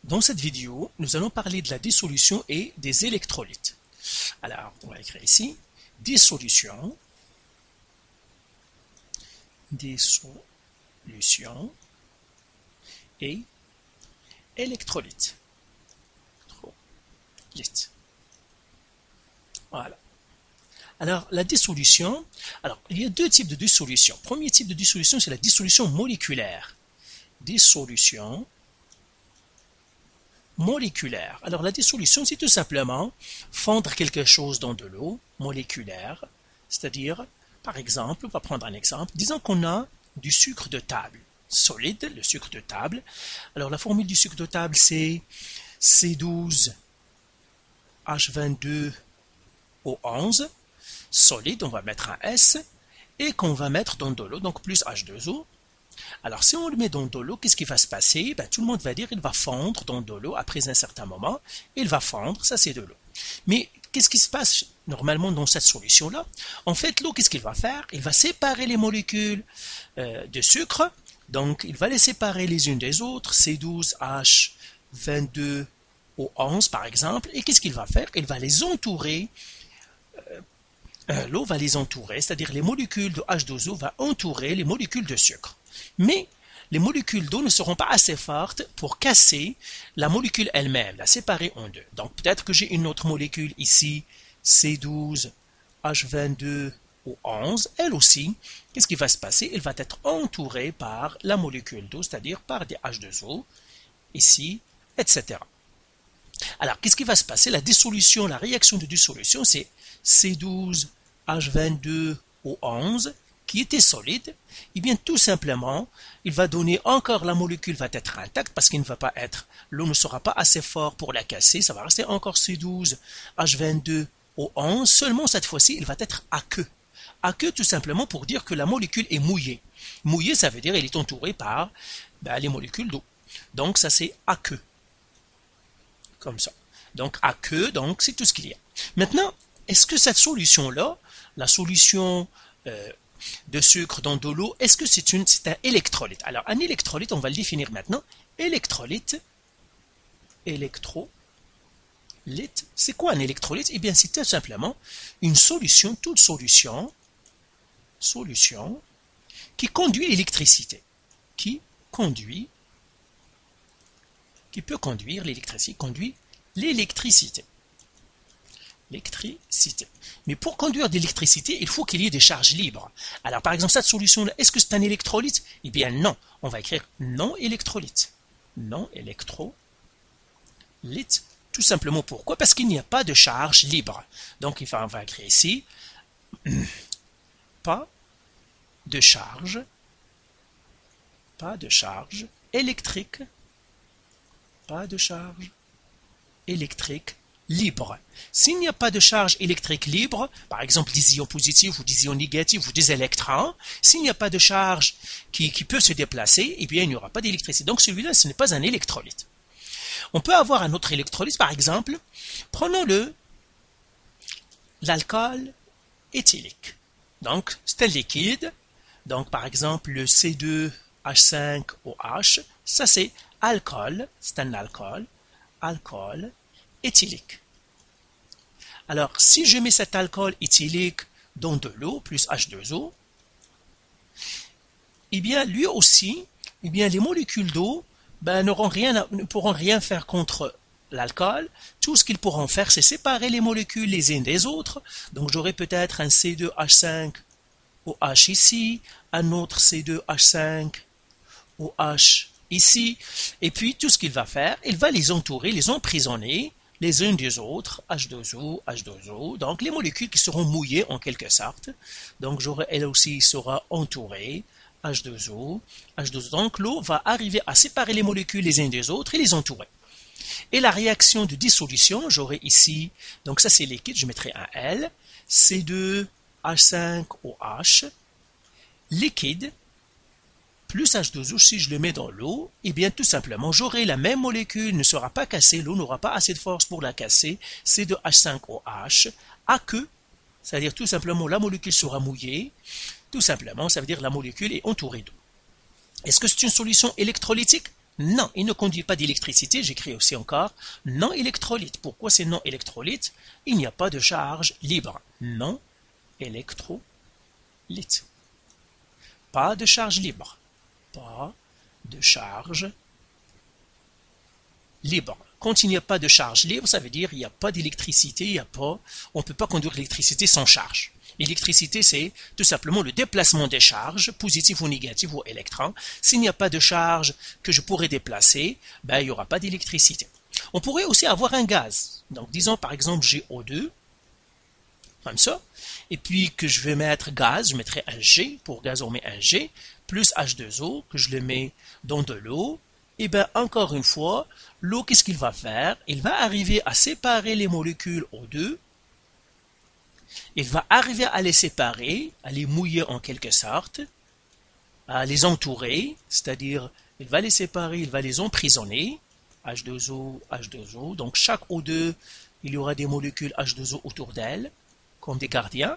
Dans cette vidéo, nous allons parler de la dissolution et des électrolytes. Alors, on va écrire ici, dissolution, et électrolytes. Voilà. Alors, la dissolution, il y a deux types de dissolution. Premier type de dissolution, c'est la dissolution moléculaire. Dissolution moléculaire. Alors, la dissolution, c'est tout simplement fondre quelque chose dans de l'eau moléculaire, c'est-à-dire, par exemple, on va prendre un exemple, disons qu'on a du sucre de table, solide, le sucre de table. Alors, la formule du sucre de table, c'est C12H22O11, solide, on va mettre un S, et qu'on va mettre dans de l'eau, donc plus H2O. Alors, si on le met dans de l'eau, qu'est-ce qui va se passer? Tout le monde va dire qu'il va fondre dans de l'eau après un certain moment. Il va fondre, ça c'est de l'eau. Mais qu'est-ce qui se passe normalement dans cette solution-là? En fait, l'eau, qu'est-ce qu'il va faire? Il va séparer les molécules de sucre. Donc, il va les séparer les unes des autres, C12H22O11 par exemple. Et qu'est-ce qu'il va faire? Il va les entourer. L'eau va les entourer, c'est-à-dire les molécules de H2O vont entourer les molécules de sucre. Mais les molécules d'eau ne seront pas assez fortes pour casser la molécule elle-même, la séparer en deux. Donc peut-être que j'ai une autre molécule ici, C12H22O11, elle aussi, qu'est-ce qui va se passer? Elle va être entourée par la molécule d'eau, c'est-à-dire par des H2O, ici, etc. Alors, qu'est-ce qui va se passer? La dissolution, la réaction de dissolution, c'est C12H22O11 qui était solide. Et bien, tout simplement, il va donner encore, la molécule va être intacte parce qu'il ne va pas être, l'eau ne sera pas assez fort pour la casser. Ça va rester encore C12H22O11. Seulement, cette fois-ci, il va être aqueux. Aqueux, tout simplement, pour dire que la molécule est mouillée. Mouillée, ça veut dire qu'elle est entourée par les molécules d'eau. Donc, ça, c'est aqueux. Comme ça. Donc, aqueux, donc, c'est tout ce qu'il y a. Maintenant, est-ce que cette solution-là, la solution de sucre dans de l'eau, est-ce que c'est un électrolyte? Alors, un électrolyte, on va le définir maintenant. Électrolyte, c'est quoi un électrolyte? Eh bien, c'est tout simplement une solution, toute solution qui conduit l'électricité, qui peut conduire l'électricité, conduit l'électricité. Mais pour conduire de l'électricité, il faut qu'il y ait des charges libres. Alors, par exemple, cette solution-là, est-ce que c'est un électrolyte? Eh bien, non. On va écrire non électrolyte. Non électrolyte. Tout simplement pourquoi? Parce qu'il n'y a pas de charge libre. Donc, on va écrire ici pas de charge électrique. Pas de charge électrique libre. S'il n'y a pas de charge électrique libre, par exemple des ions positifs ou des ions négatifs ou des électrons, s'il n'y a pas de charge qui peut se déplacer, eh bien il n'y aura pas d'électricité. Donc celui-là, ce n'est pas un électrolyte. On peut avoir un autre électrolyte, par exemple, prenons l'alcool éthylique. Donc c'est un liquide, donc par exemple le C2H5OH, ça c'est alcool, c'est un alcool éthylique. Alors, si je mets cet alcool éthylique dans de l'eau, plus H2O, eh bien, lui aussi, eh bien, les molécules d'eau ne pourront rien faire contre l'alcool. Tout ce qu'ils pourront faire, c'est séparer les molécules les unes des autres. Donc, j'aurai peut-être un C2H5OH ici, un autre C2H5OH ici, et puis tout ce qu'il va faire, il va les entourer, les emprisonner les unes des autres, H2O, donc les molécules qui seront mouillées en quelque sorte. Donc elle aussi sera entourée, H2O. Donc l'eau va arriver à séparer les molécules les unes des autres et les entourer. Et la réaction de dissolution, j'aurai ici, donc ça c'est liquide, je mettrai un L, C2H5OH, liquide, plus H2O, si je le mets dans l'eau, eh bien tout simplement, j'aurai la même molécule, ne sera pas cassée, l'eau n'aura pas assez de force pour la casser, C2H5OH, aqueux, c'est-à-dire tout simplement la molécule sera mouillée, tout simplement, ça veut dire la molécule est entourée d'eau. Est-ce que c'est une solution électrolytique? Non, il ne conduit pas d'électricité. J'écris aussi encore non électrolyte. Pourquoi c'est non électrolyte? Il n'y a pas de charge libre. Non électrolyte. Pas de charge libre. Pas de charge libre. Quand il n'y a pas de charge libre, ça veut dire qu'il n'y a pas d'électricité, on ne peut pas conduire l'électricité sans charge. L'électricité, c'est tout simplement le déplacement des charges, positives ou négatives ou électrons. S'il n'y a pas de charge que je pourrais déplacer, ben, il n'y aura pas d'électricité. On pourrait aussi avoir un gaz. Donc, disons par exemple j'ai O2, comme ça, et puis que je vais mettre gaz, je mettrai un G, pour gaz on met un G, plus H2O, que je le mets dans de l'eau, et bien encore une fois, l'eau, qu'est-ce qu'il va faire? Il va arriver à séparer les molécules O2, il va arriver à les séparer, à les mouiller en quelque sorte, à les entourer, c'est-à-dire il va les séparer, il va les emprisonner, H2O, H2O, donc chaque O2, il y aura des molécules H2O autour d'elle, comme des gardiens,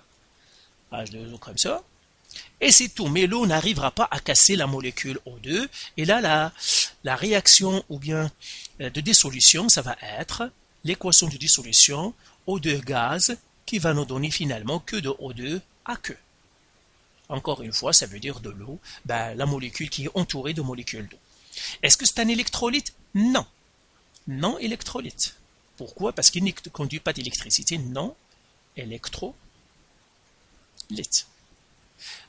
H2O comme ça, et c'est tout, mais l'eau n'arrivera pas à casser la molécule O2, et là la réaction ou bien de dissolution, ça va être l'équation de dissolution O2 gaz qui va nous donner finalement que de O2 à que. Encore une fois, ça veut dire de l'eau, ben, la molécule qui est entourée de molécules d'eau. Est-ce que c'est un électrolyte? Non. Non électrolyte. Pourquoi? Parce qu'il ne conduit pas d'électricité. Non électrolyte.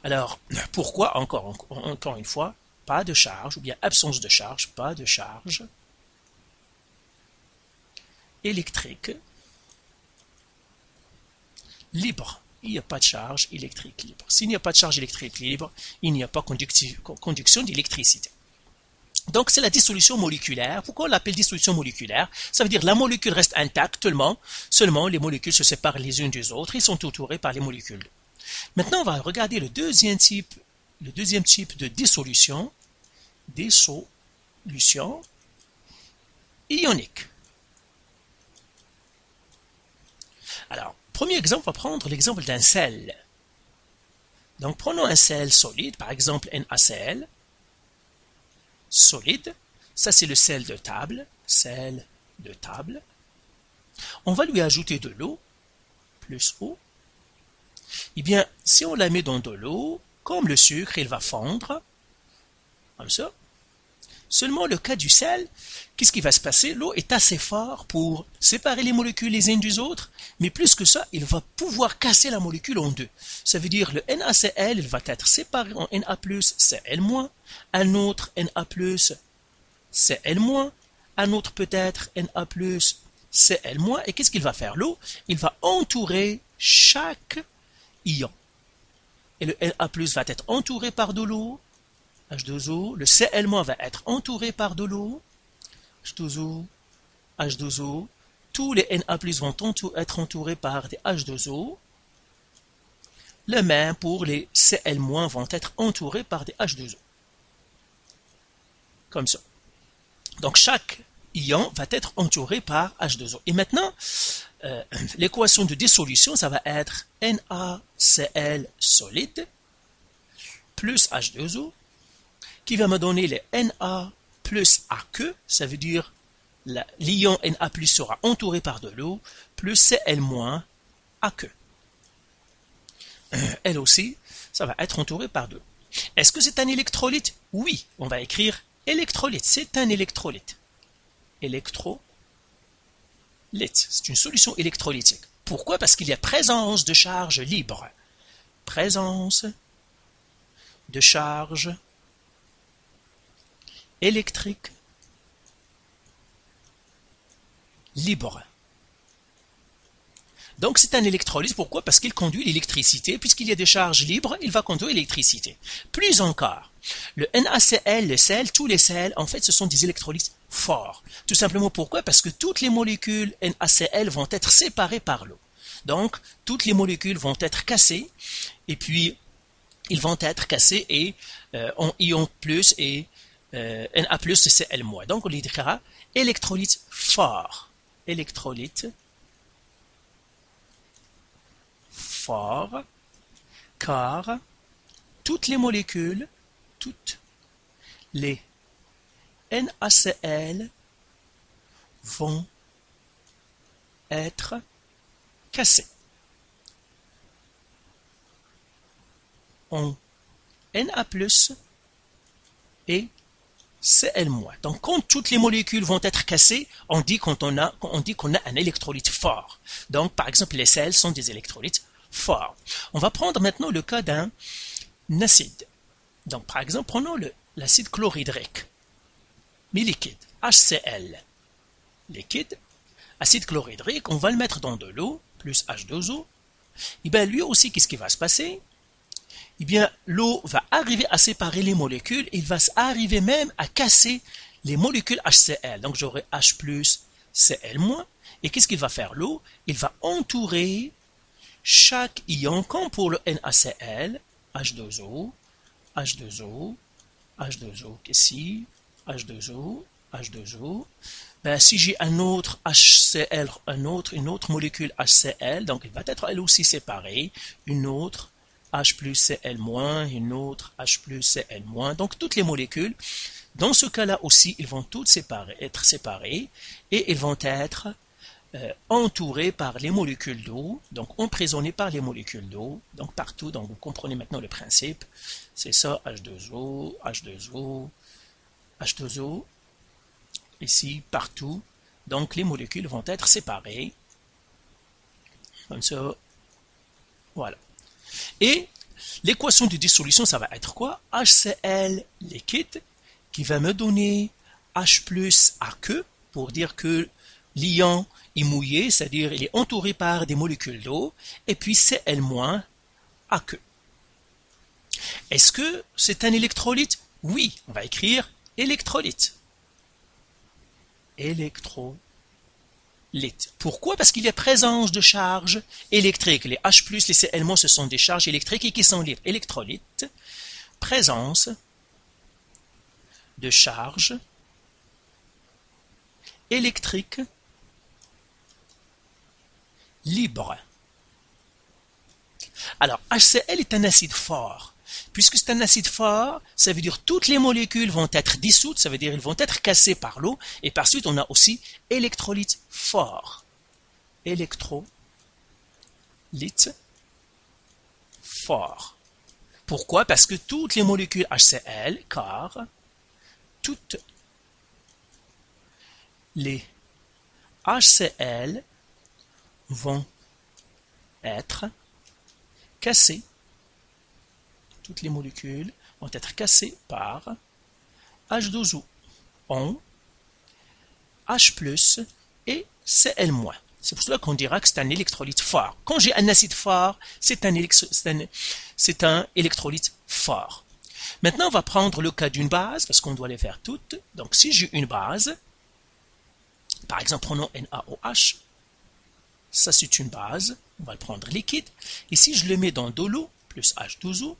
Alors, pourquoi encore une fois, pas de charge, ou bien absence de charge, pas de charge électrique libre. Il n'y a pas de charge électrique libre. S'il n'y a pas de charge électrique libre, il n'y a pas conduction d'électricité. Donc, c'est la dissolution moléculaire. Pourquoi on l'appelle dissolution moléculaire? Ça veut dire que la molécule reste intacte seulement les molécules se séparent les unes des autres, ils sont entourés par les molécules. Maintenant, on va regarder le deuxième type de dissolution ionique. Alors, premier exemple, on va prendre l'exemple d'un sel. Donc, prenons un sel solide, par exemple NaCl, solide. Ça, c'est le sel de table. On va lui ajouter de l'eau, plus eau. Eh bien, si on la met dans de l'eau, comme le sucre, il va fondre, comme ça. Seulement le cas du sel, qu'est-ce qui va se passer? L'eau est assez forte pour séparer les molécules les unes des autres, mais plus que ça, il va pouvoir casser la molécule en deux. Ça veut dire le NaCl, il va être séparé en Na+, Cl-, un autre Na+, Cl-, un autre peut-être Na+, Cl-, et qu'est-ce qu'il va faire? L'eau, il va entourer chaque ion. Et le Na+ va être entouré par de l'eau, H2O, le Cl- va être entouré par de l'eau, H2O, H2O, tous les Na+ vont être entourés par des H2O, le même pour les Cl- vont être entourés par des H2O. Comme ça. Donc chaque ion va être entouré par H2O. Et maintenant, l'équation de dissolution, ça va être NaCl solide plus H2O qui va me donner les Na plus aqueux, ça veut dire l'ion Na+ sera entouré par de l'eau, plus Cl- aqueux. Elle aussi, ça va être entouré par de l'eau. Est-ce que c'est un électrolyte? Oui, on va écrire électrolyte, c'est un électrolyte. Électrolyte, c'est une solution électrolytique. Pourquoi? Parce qu'il y a présence de charge libre. Présence de charge électrique libre. Donc c'est un électrolyte, pourquoi? Parce qu'il conduit l'électricité, puisqu'il y a des charges libres, il va conduire l'électricité. Plus encore, le NaCl, le sel, tous les sels, en fait, ce sont des électrolytes forts. Tout simplement pourquoi? Parce que toutes les molécules NaCl vont être séparées par l'eau. Donc, toutes les molécules vont être cassées, et puis, ils vont être cassés et en ion plus et Na+, Cl-. Donc, on écrira électrolyte fort. Électrolyte fort, car toutes les molécules NaCl vont être cassés en Na+, et Cl-. Donc, quand toutes les molécules vont être cassées, on dit qu'on a un électrolyte fort. Donc, par exemple, les sels sont des électrolytes forts. On va prendre maintenant le cas d'un acide. Donc, par exemple, prenons l'acide chlorhydrique, mais liquide, HCl. Liquide, acide chlorhydrique, on va le mettre dans de l'eau, plus H2O. Et bien, lui aussi, qu'est-ce qui va se passer? Eh bien, l'eau va arriver à séparer les molécules, il va arriver même à casser les molécules HCl. Donc, j'aurai H+, Cl-. Et qu'est-ce qu'il va faire l'eau? Il va entourer chaque ion, comme pour le NaCl, H2O, H2O, H2O ici, H2O, H2O. Ben, si j'ai un autre HCl, une autre molécule HCl, donc il va être elle aussi séparée, une autre H plus Cl-, une autre H plus Cl-. Donc toutes les molécules, dans ce cas-là aussi, ils vont toutes être séparées et ils vont être entourées par les molécules d'eau, donc emprisonnées par les molécules d'eau, donc partout. Donc vous comprenez maintenant le principe. C'est ça, H2O, H2O, H2O, ici, partout. Donc les molécules vont être séparées, comme ça, voilà. Et l'équation de dissolution, ça va être quoi? HCl liquide qui va me donner H plus aqueux, pour dire que l'ion est mouillé, c'est-à-dire il est entouré par des molécules d'eau, et puis Cl- aqueux. Est-ce que c'est un électrolyte? Oui, on va écrire électrolyte. Électrolyte. Pourquoi? Parce qu'il y a présence de charges électriques. Les H+, les Cl-, ce sont des charges électriques et qui sont libres. Électrolyte, présence de charges électriques libres. Alors, HCl est un acide fort. Puisque c'est un acide fort, ça veut dire que toutes les molécules vont être dissoutes, ça veut dire qu'elles vont être cassées par l'eau, et par suite on a aussi électrolyte fort. Électrolyte fort. Pourquoi? Parce que toutes les molécules HCl, car toutes les HCl vont être cassées. Toutes les molécules vont être cassées par H2O en H+, et Cl-. C'est pour cela qu'on dira que c'est un électrolyte fort. Quand j'ai un acide fort, c'est un électrolyte fort. Maintenant, on va prendre le cas d'une base, parce qu'on doit les faire toutes. Donc, si j'ai une base, par exemple, prenons NaOH, ça c'est une base, on va le prendre liquide. Et si je le mets dans de l'eau, plus H2O,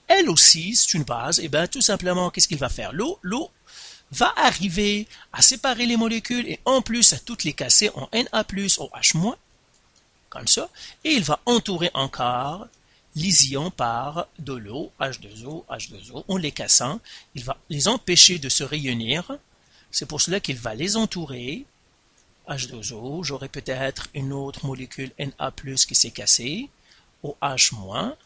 elle aussi, c'est une base, et bien tout simplement, qu'est-ce qu'il va faire? L'eau va arriver à séparer les molécules et en plus à toutes les casser en Na+, OH-, comme ça, et il va entourer encore les ions par de l'eau, H2O, H2O, en les cassant, il va les empêcher de se réunir, c'est pour cela qu'il va les entourer, H2O, j'aurai peut-être une autre molécule Na+, qui s'est cassée, OH-,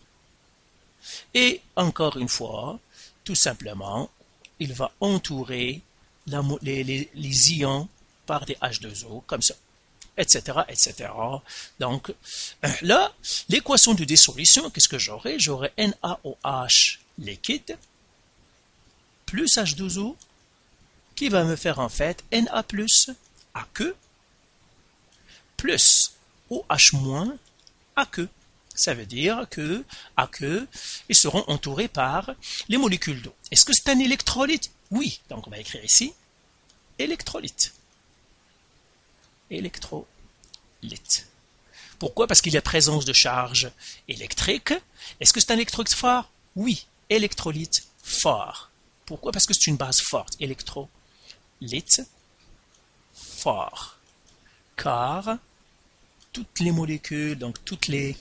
et encore une fois, tout simplement, il va entourer les ions par des H2O, comme ça, etc., etc. Donc, là, l'équation de dissolution, qu'est-ce que j'aurai? J'aurai NaOH liquide plus H2O qui va me faire en fait Na plus aqueux plus OH- aqueux. Ça veut dire que aqueux, ils seront entourés par les molécules d'eau. Est-ce que c'est un électrolyte? Oui. Donc on va écrire ici électrolyte. Électrolyte. Pourquoi? Parce qu'il y a présence de charge électrique. Est-ce que c'est un électrolyte fort? Oui. Électrolyte fort. Pourquoi? Parce que c'est une base forte. Électrolyte fort. Car toutes les molécules, donc toutes les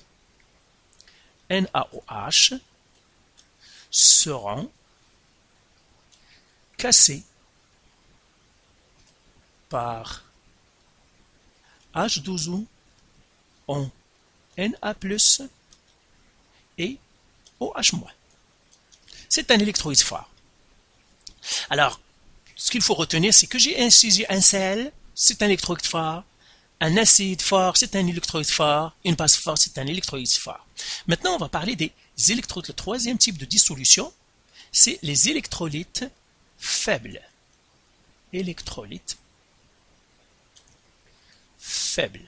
NaOH seront cassées par H12O en Na+, et OH-. C'est un électrolyte fort. Alors, ce qu'il faut retenir, c'est que j'ai incisé un sel, c'est un électrolyte fort, un acide fort, c'est un électrolyte fort, une base forte, c'est un électrolyte fort. Maintenant, on va parler des électrolytes. Le troisième type de dissolution, c'est les électrolytes faibles. Électrolytes faibles.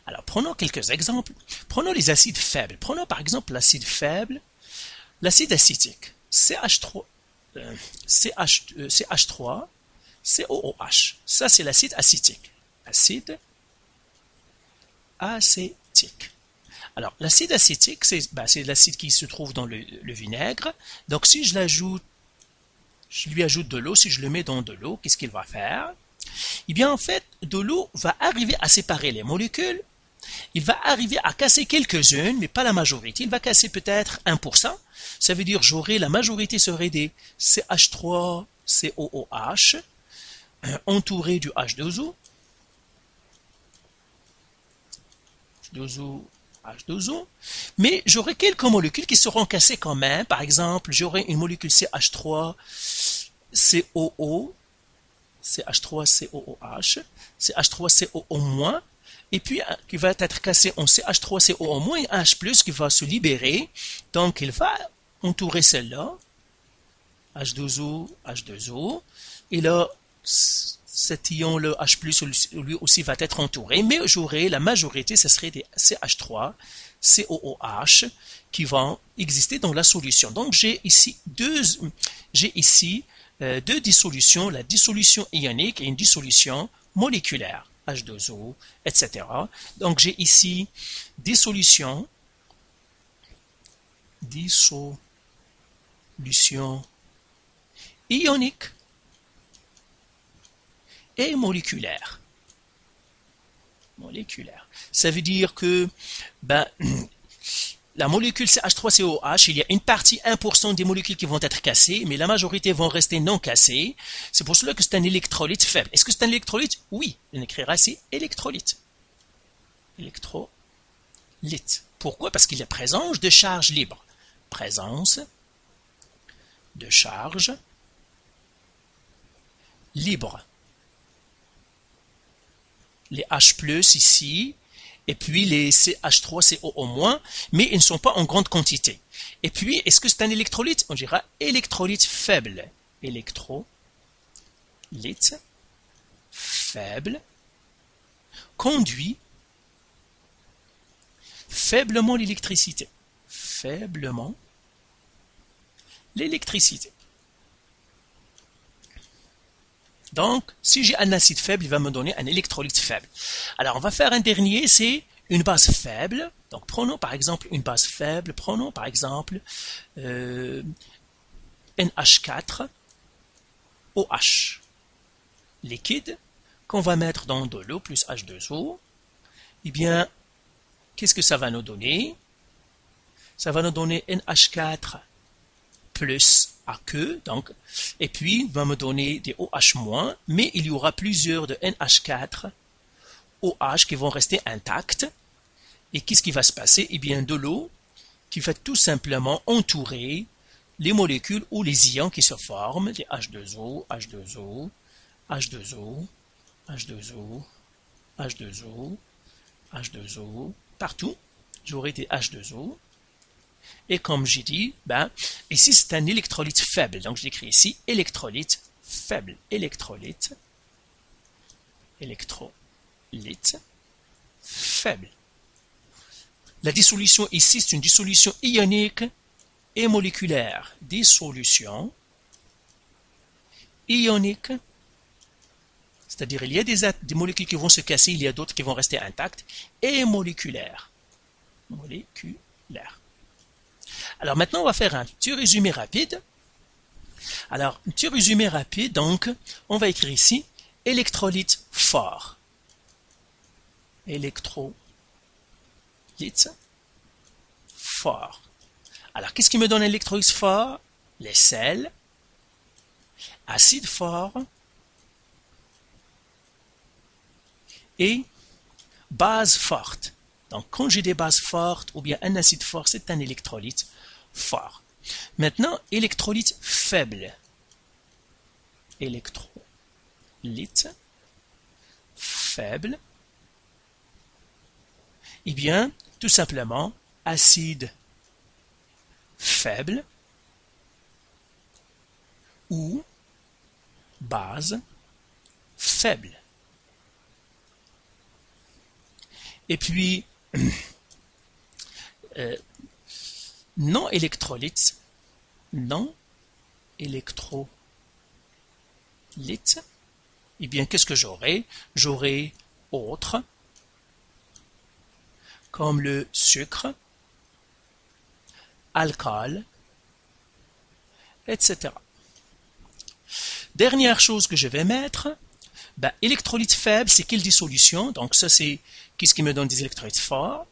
Alors, prenons quelques exemples. Prenons les acides faibles. Prenons par exemple l'acide faible, l'acide acétique, CH3, CH3, COOH. Ça, c'est l'acide acétique. Acide acétique. Alors, l'acide acétique, c'est l'acide qui se trouve dans le vinaigre. Donc, si je lui ajoute de l'eau, si je le mets dans de l'eau, qu'est-ce qu'il va faire? Eh bien, en fait, de l'eau va arriver à séparer les molécules. Il va arriver à casser quelques-unes, mais pas la majorité. Il va casser peut-être 1%. Ça veut dire j'aurai la majorité serait des CH3, COOH, entouré du H2O. H2O, mais j'aurai quelques molécules qui seront cassées quand même. Par exemple, j'aurai une molécule CH3, COO, CH3COOH, CH3COO-, et puis qui va être cassé en CH3COO- et H+, qui va se libérer. Donc, il va entourer celle-là, H2O, H2O, et là, cet ion, le H+, lui aussi va être entouré, mais j'aurai la majorité, ce serait des CH3, COOH, qui vont exister dans la solution. Donc, j'ai ici deux dissolutions, la dissolution ionique et une dissolution moléculaire, H2O, etc. Donc, j'ai ici dissolution ionique et moléculaire. Ça veut dire que la molécule CH3COH, il y a une partie, 1% des molécules qui vont être cassées, mais la majorité vont rester non cassées. C'est pour cela que c'est un électrolyte faible. Est-ce que c'est un électrolyte? Oui. On écrira ici électrolyte. Électrolyte. Pourquoi? Parce qu'il y a présence de charge libre. Présence de charge libre. Les H+, ici, et puis les CH3COO-, mais ils ne sont pas en grande quantité. Et puis, est-ce que c'est un électrolyte? On dira électrolyte faible. Électrolyte faible conduit faiblement l'électricité. Faiblement l'électricité. Donc, si j'ai un acide faible, il va me donner un électrolyte faible. Alors, on va faire un dernier, c'est une base faible. Donc, prenons par exemple une base faible. Prenons par exemple NH4OH, liquide, qu'on va mettre dans de l'eau plus H2O. Eh bien, qu'est-ce que ça va nous donner? Ça va nous donner NH4 plus AQ, donc, et puis il va me donner des OH-, mais il y aura plusieurs de NH4 OH qui vont rester intacts. Et qu'est-ce qui va se passer? Eh bien, de l'eau qui va tout simplement entourer les molécules ou les ions qui se forment, les H2O, H2O, H2O, H2O, H2O, H2O, partout, j'aurai des H2O. Et comme j'ai dit, ici c'est un électrolyte faible. Donc j'écris ici électrolyte faible. Électrolyte faible. La dissolution ici, c'est une dissolution ionique et moléculaire. Dissolution ionique, c'est-à-dire il y a des molécules qui vont se casser, il y a d'autres qui vont rester intactes, et moléculaire. Alors maintenant, on va faire un petit résumé rapide. Alors, un petit résumé rapide, donc, on va écrire ici électrolyte fort. Électrolyte fort. Alors, qu'est-ce qui me donne un électrolyte fort? Les sels, acide fort, et base forte. Donc, quand j'ai des bases fortes ou bien un acide fort, c'est un électrolyte fort. Maintenant, électrolyte faible. Électrolyte faible. Eh bien, tout simplement, acide faible ou base faible. Et puis, non électrolyte, eh bien, qu'est-ce que j'aurai? J'aurai autre, comme le sucre, alcool, etc. Dernière chose que je vais mettre, électrolyte faible, c'est quelle dissolution? Donc ça c'est qu'est-ce qui me donne des électrolytes forts,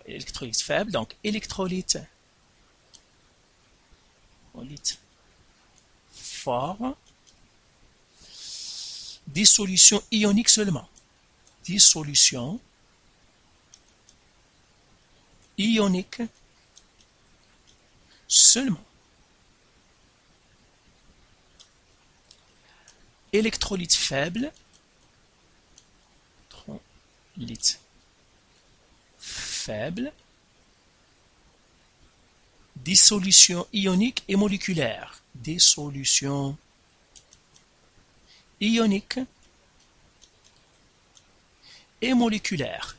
électrolytes faibles, donc électrolyte fort, dissolution ionique seulement, dissolution ionique seulement. Électrolyte faible, dissolution ionique et moléculaire, dissolution ionique et moléculaire,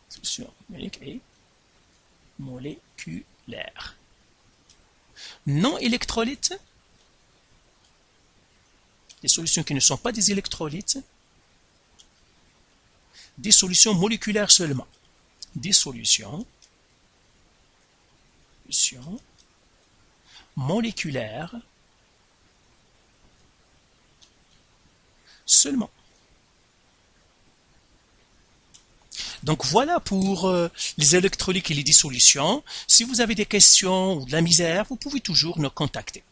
dissolution ionique et moléculaire. Non électrolyte, des solutions qui ne sont pas des électrolytes, des solutions moléculaires seulement, des solutions moléculaires seulement. Donc voilà pour les électrolytes et les dissolutions. Si vous avez des questions ou de la misère, vous pouvez toujours nous contacter.